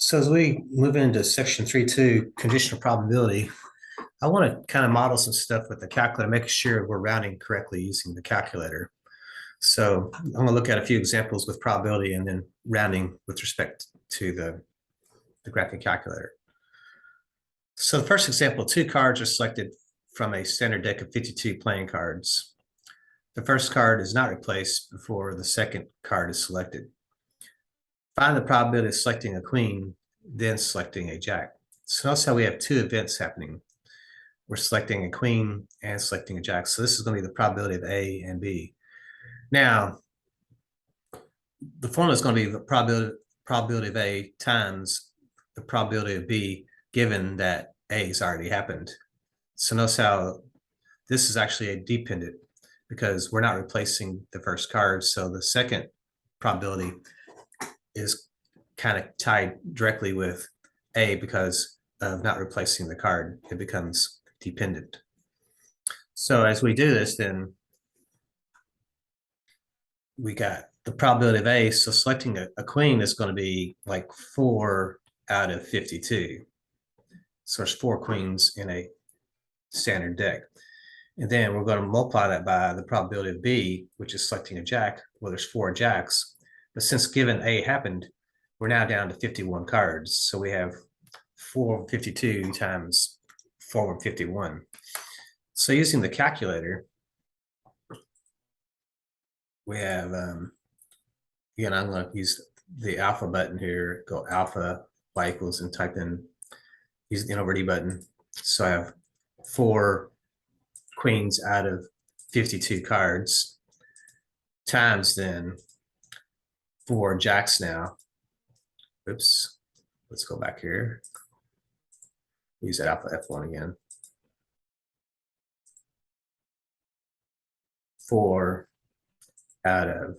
So as we move into section 3.2, conditional probability, I want to kind of model some stuff with the calculator, making sure we're rounding correctly using the calculator. So I'm going to look at a few examples with probability and then rounding with respect to the graphing calculator. So the first example, 2 cards are selected from a standard deck of 52 playing cards. The first card is not replaced before the second card is selected. Find the probability of selecting a queen, then selecting a jack. So notice how we have 2 events happening. We're selecting a queen and selecting a jack. So this is going to be the probability of A and B. Now, the formula is going to be the probability of A times the probability of B, given that A has already happened. So notice how this is actually a dependent because we're not replacing the first card. So the second probability is kind of tied directly with A because of not replacing the card. It becomes dependent. So as we do this, then we got the probability of A. So selecting a queen is going to be like 4 out of 52. So there's 4 queens in a standard deck. And then we're going to multiply that by the probability of B, which is selecting a jack. Well, there's 4 jacks. But since given A happened, we're now down to 51 cards. So we have 452 times 451. So using the calculator, we have, again, I'm going to use the alpha button here, go alpha y equals and type in, use the N over D button. So I have 4 queens out of 52 cards times then 4 jacks now. Oops, let's go back here. Use that alpha F1 again. 4 out of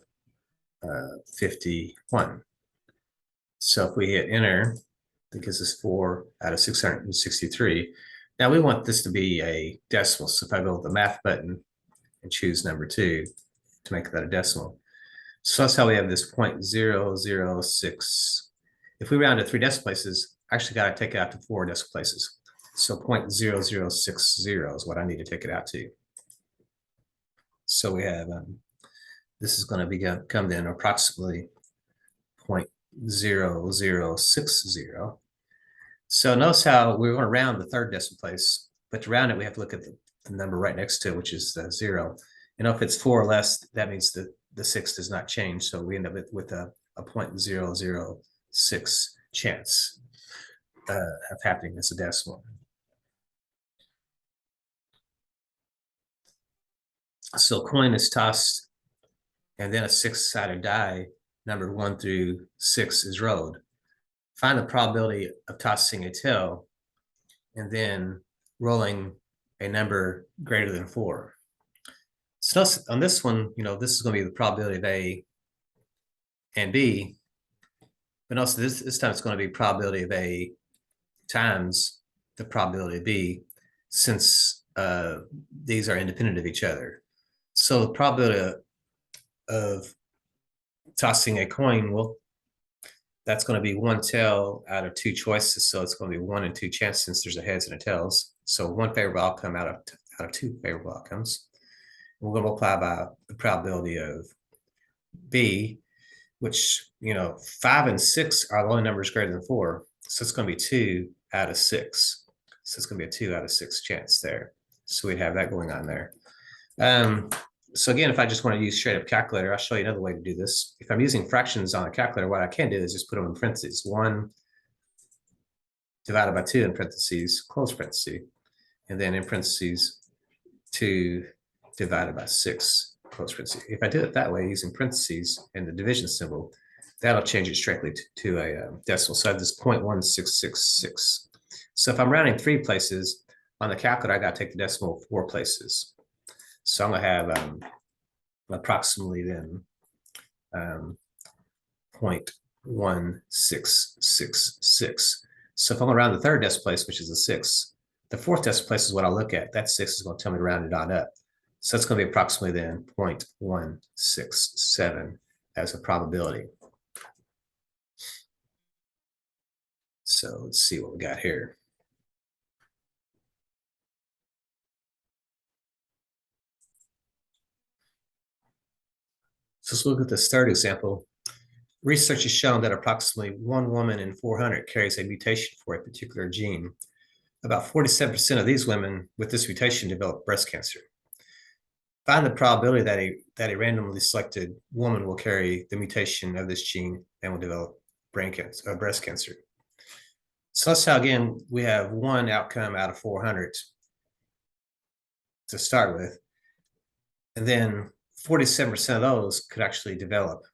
51. So if we hit enter, that gives us 4 out of 663. Now we want this to be a decimal. So if I go with the math button and choose number 2 to make that a decimal. So that's how we have this 0.006. If we round to 3 decimal places, I actually got to take it out to 4 decimal places. So 0.0060 is what I need to take it out to. So we have, this is going to become then approximately 0.0060. So notice how we're going to round the 3rd decimal place, but to round it, we have to look at the number right next to it, which is 0. And if it's 4 or less, that means that the 6 does not change. So we end up with a 0.006 chance of happening as a decimal. So coin is tossed, and then a 6-sided die, numbered 1 through 6, is rolled. Find the probability of tossing a tail and then rolling a number greater than 4. So on this one, this is going to be the probability of A and B, but also this time it's going to be probability of A times the probability of B, since these are independent of each other. So the probability of tossing a coin, well, that's going to be 1 tail out of 2 choices. So it's going to be 1 in 2 chances since there's a heads and a tails. So 1 favorable outcome out of 2 favorable outcomes. We're going to multiply by the probability of B, which, 5 and 6 are the only numbers greater than 4. So it's going to be 2 out of 6. So it's going to be a 2 out of 6 chance there. So we'd have that going on there. So again, if I just want to use straight up calculator, I'll show you another way to do this. If I'm using fractions on a calculator, what I can do is just put them in parentheses. 1 divided by 2 in parentheses, close parentheses. And then in parentheses, 2 divided by 6, close parentheses. If I do it that way, using parentheses and the division symbol, that'll change it straightly to a decimal. So I have this 0.1666. So if I'm rounding 3 places, on the calculator, I got to take the decimal 4 places. So I'm going to have approximately then 0.1666. So if I'm going to round the 3rd decimal place, which is a 6, the 4th decimal place is what I look at. That 6 is going to tell me to round it on up. So it's going to be approximately then 0.167 as a probability. So let's see what we got here. So let's look at this third example. Research has shown that approximately 1 woman in 400 carries a mutation for a particular gene. About 47% of these women with this mutation develop breast cancer. Find the probability that a randomly selected woman will carry the mutation of this gene and will develop breast cancer. So let's say again, we have one outcome out of 400 to start with, and then 47% of those could actually develop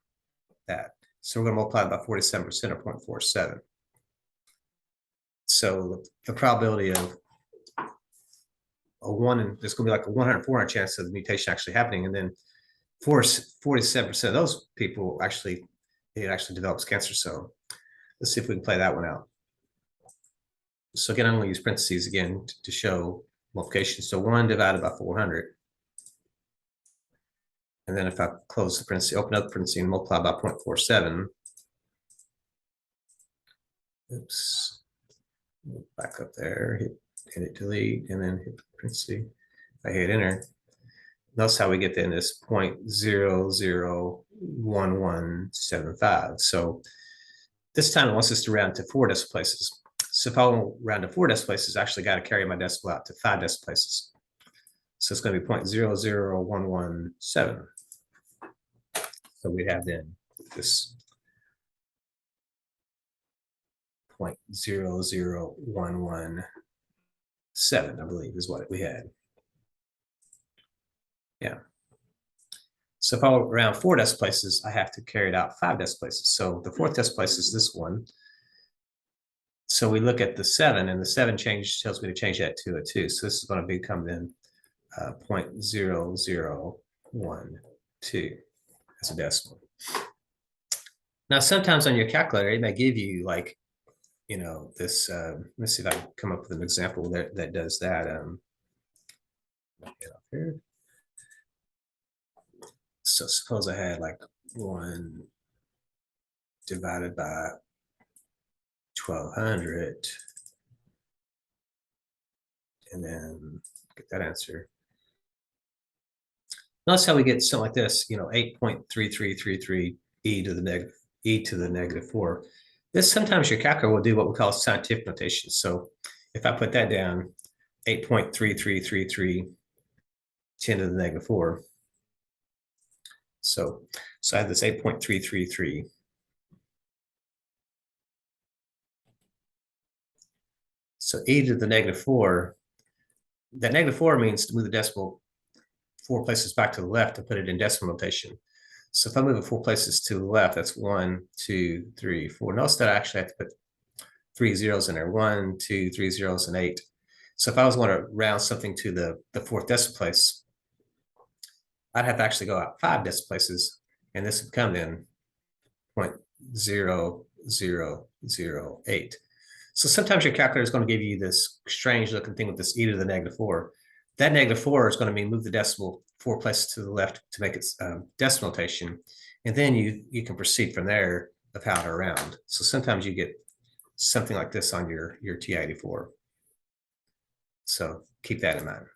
that. So we're going to multiply by 47% or 0.47. So the probability of a one, there's going to be like a 100-400 chance of the mutation actually happening, and then 47% of those people actually, it actually develops cancer. So let's see if we can play that one out. So again, I'm going to use parentheses again to show multiplication. So 1 divided by 400. And then if I close the parenthesis, open up the parenthesis and multiply by 0.47. Oops. Back up there, hit delete, and then hit the parenthesis. If I hit enter, notice how we get then this 0.001175. So this time it wants us to round to 4 decimal places. So if I want to round to 4 decimal places, I actually got to carry my decimal out to 5 decimal places. So it's going to be 0.00117. So we have then this 0.00117, I believe, is what we had. Yeah. So if I round 4 decimal places, I have to carry it out 5 decimal places. So the 4th decimal place is this one. So we look at the 7, and the 7 tells me to change that to a 2. So this is going to become then 0.0012 as a decimal. Now, sometimes on your calculator, it may give you like, you know, this, let's see if I can come up with an example that does that. Here. So suppose I had like 1 divided by 1200, and then get that answer. Notice how we get something like this, you know, 8.3333 e to the negative 4. This sometimes your calculator will do what we call scientific notation. So if I put that down, 8.3333 10 to the negative 4. So I have this 8.333. So e to the negative 4, that negative 4 means to move the decimal 4 places back to the left to put it in decimal notation. So if I move it 4 places to the left, that's 1, 2, 3, 4. Notice that I actually have to put 3 zeros in there. 1, 2, 3 zeros, and 8. So if I was going to round something to the 4th decimal place, I'd have to actually go out 5 decimal places, and this would come in 0.0008. So sometimes your calculator is going to give you this strange looking thing with this e to the negative 4. That negative 4 is going to mean move the decimal 4 places to the left to make its decimal notation. And then you can proceed from there of how to round. So sometimes you get something like this on your TI-84. So keep that in mind.